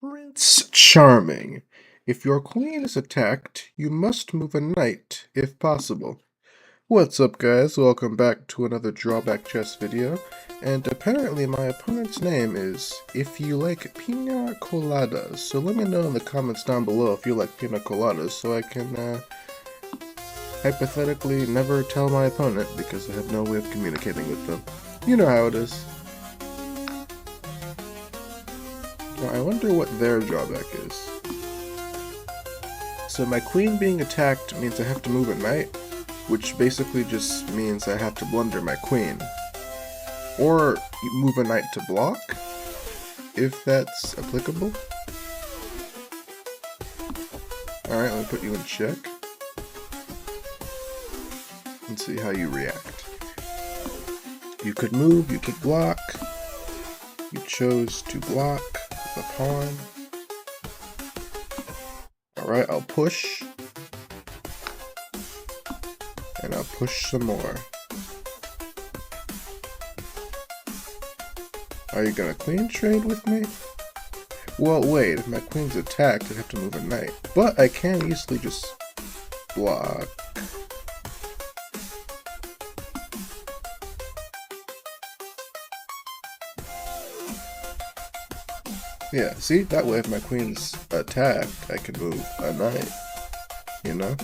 Prince Charming. If your queen is attacked, you must move a knight, if possible. What's up, guys? Welcome back to another drawback chess video, and apparently my opponent's name is If You Like Pina Coladas, so let me know in the comments down below if you like pina coladas so I can, hypothetically never tell my opponent because I have no way of communicating with them. You know how it is. Now, I wonder what their drawback is. So my queen being attacked means I have to move a knight, which basically just means I have to blunder my queen. Or move a knight to block, if that's applicable. Alright, let me put you in check. And see how you react. You could move, you could block. You chose to block the pawn. Alright, I'll push. And I'll push some more. Are you gonna queen trade with me? Well, wait, if my queen's attacked, I'd have to move a knight. But I can easily just block. Yeah, see? That way if my queen's attacked, I can move a knight. You know?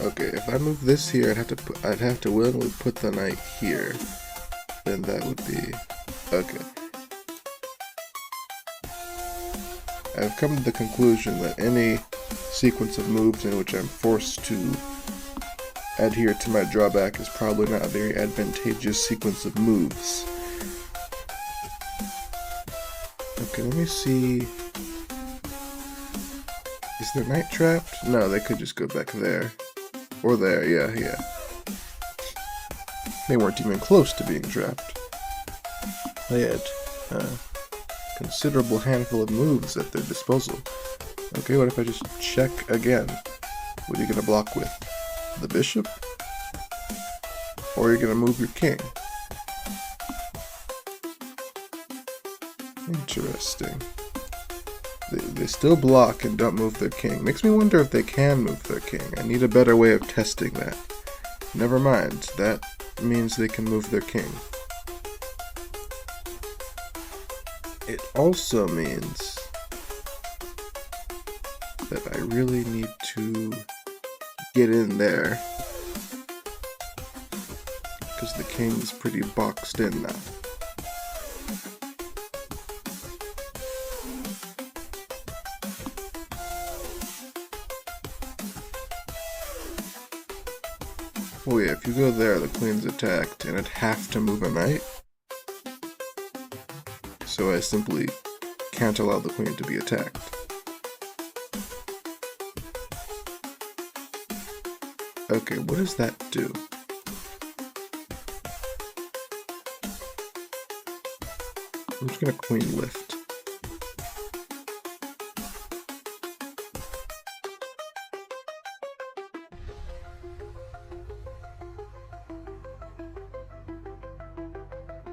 Okay, if I move this here, I'd have to willingly put the knight here. Then that would be okay. I've come to the conclusion that any sequence of moves in which I'm forced to adhere to my drawback is probably not a very advantageous sequence of moves. Okay, let me see. Is the knight trapped? No, they could just go back there. Or there, yeah. They weren't even close to being trapped. They had a considerable handful of moves at their disposal. Okay, what if I just check again? What are you gonna block with? The bishop? Or are you gonna move your king? Interesting. They still block and don't move their king. Makes me wonder if they can move their king. I need a better way of testing that. Never mind, that means they can move their king. It also means that I really need to get in there because the king's pretty boxed in now. Oh yeah, if you go there, the queen's attacked, and I'd have to move a knight. So I simply can't allow the queen to be attacked. Okay, what does that do? I'm just gonna queen lift.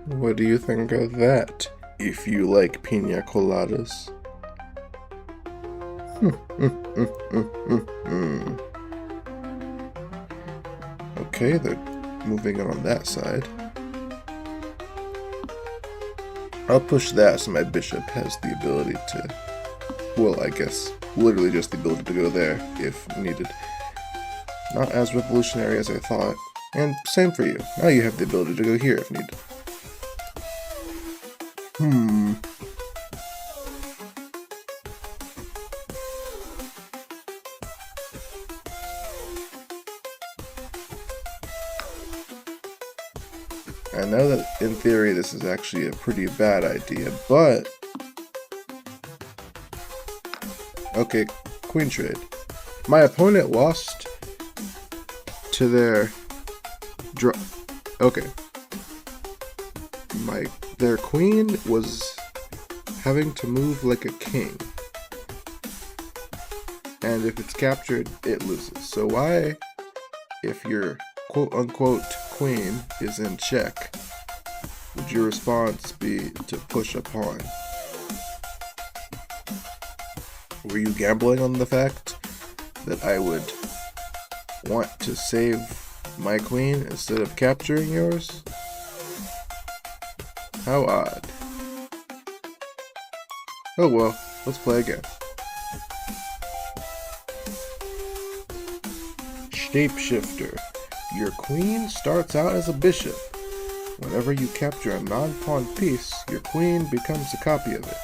What do you think of that, if you like pina coladas? Okay, they're moving on that side. I'll push that so my bishop has the ability to, well, I guess, literally just the ability to go there, if needed. Not as revolutionary as I thought. And same for you. Now you have the ability to go here if needed. I know that in theory this is actually a pretty bad idea, but... Okay, queen trade. My opponent lost to their okay. Their queen was having to move like a king. And if it's captured, it loses. So why, if your quote-unquote queen is in check, would your response be to push a pawn? Were you gambling on the fact that I would want to save my queen instead of capturing yours? How odd. Oh well, let's play again. Shapeshifter. Your queen starts out as a bishop. Whenever you capture a non-pawn piece, your queen becomes a copy of it.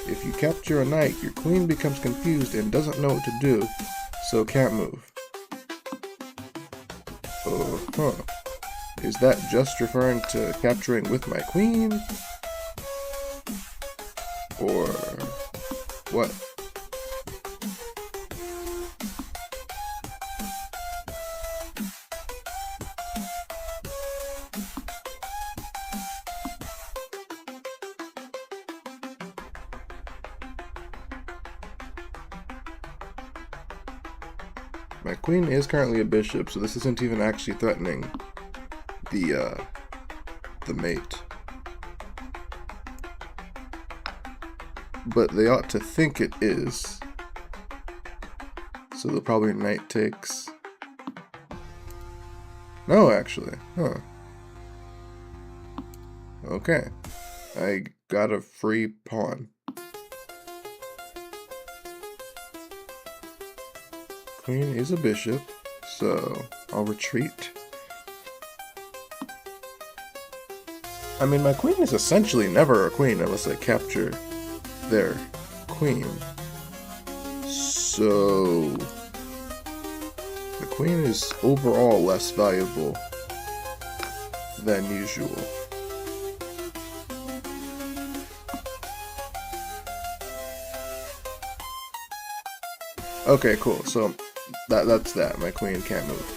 If you capture a knight, your queen becomes confused and doesn't know what to do, so can't move. Is that just referring to capturing with my queen? Or what? My queen is currently a bishop, so this isn't even actually threatening the mate. But they ought to think it is. So they'll probably knight takes. No, actually. Huh. Okay. I got a free pawn. Queen is a bishop, so I'll retreat. I mean, my queen is essentially never a queen unless I capture their queen. So the queen is overall less valuable than usual. Okay, cool. So that's that. My queen can't move.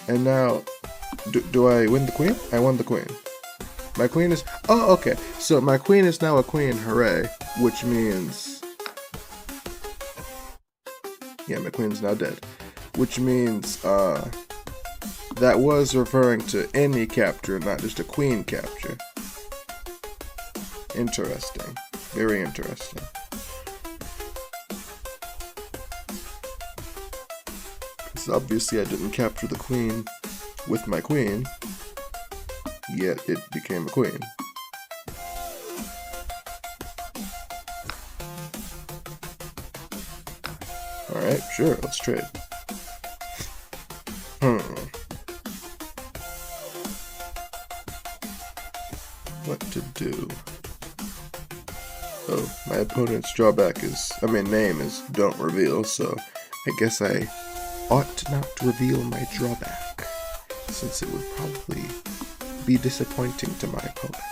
And now, do I win the queen? I won the queen. My queen is... Oh, okay. So my queen is now a queen, hooray. Which means... Yeah, my queen's now dead. Which means, that was referring to any capture, not just a queen capture. Interesting. Very interesting. Because obviously I didn't capture the queen with my queen, yet it became a queen. Alright, sure, let's trade. What to do? Oh, my opponent's drawback is, name is don't reveal, so I guess I ought not to reveal my drawback, since it would probably be disappointing to my opponent.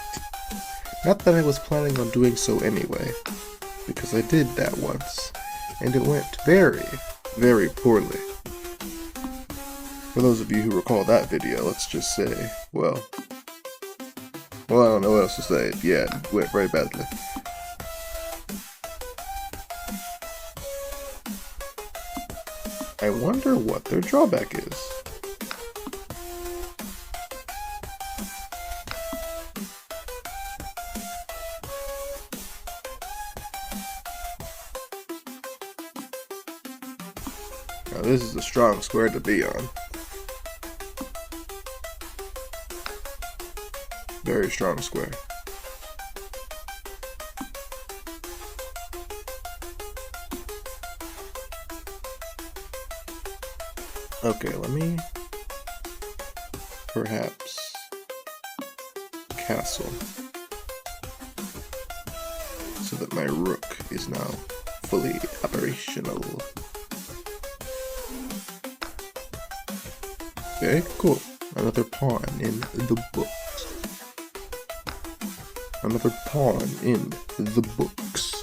Not that I was planning on doing so anyway, because I did that once, and it went very, very poorly. For those of you who recall that video, let's just say, well, I don't know what else to say. Yeah, it went very badly. I wonder what their drawback is. Now this is a strong square to be on. Very strong square. Okay, let me perhaps castle so that my rook is now fully operational. Okay, cool. Another pawn in the books. Another pawn in the books.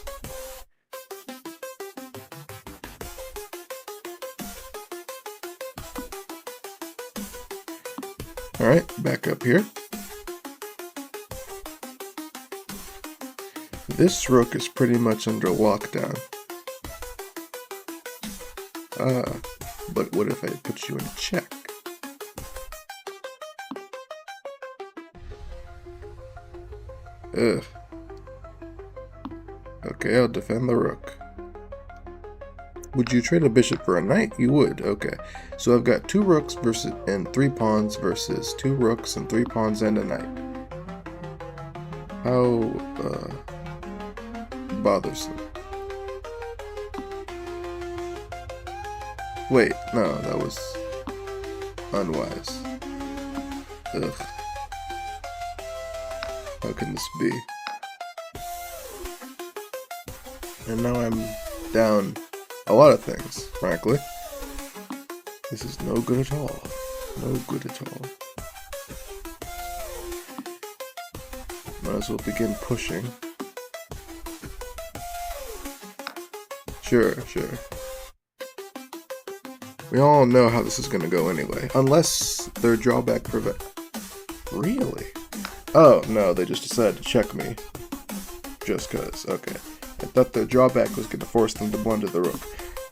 Alright, back up here. This rook is pretty much under lockdown. But what if I put you in check? Ugh. Okay, I'll defend the rook. Would you trade a bishop for a knight? You would. Okay. So I've got 2 rooks versus and 3 pawns versus 2 rooks and 3 pawns and a knight. How bothersome. Wait, no, that was unwise. Ugh. How can this be? And now I'm down a lot of things, frankly. This is no good at all. No good at all. Might as well begin pushing. Sure. We all know how this is gonna go anyway. Unless their drawback prevent. Really? Oh, no, they just decided to check me. Just cause, okay. I thought their drawback was gonna force them to blunder the rook.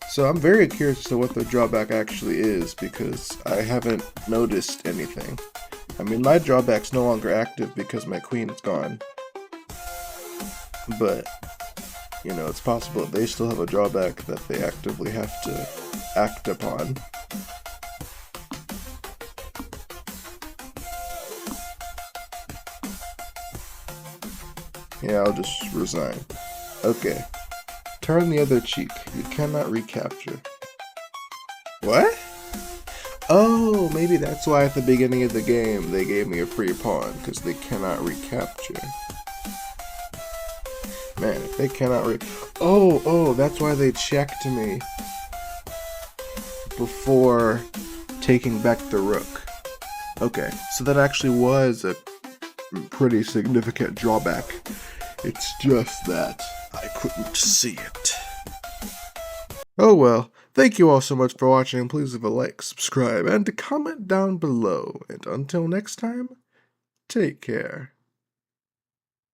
So I'm very curious as to what their drawback actually is, because I haven't noticed anything. I mean, my drawback's no longer active because my queen is gone. But, you know, it's possible that they still have a drawback that they actively have to act upon. Yeah, I'll just resign. Okay. Turn the other cheek. You cannot recapture. What? Oh, maybe that's why at the beginning of the game they gave me a free pawn, because they cannot recapture. Man, if they cannot Oh, that's why they checked me before taking back the rook. Okay, so that actually was a pretty significant drawback. It's just that I couldn't see it. Oh well, thank you all so much for watching. Please leave a like, subscribe, and comment down below. And until next time, take care.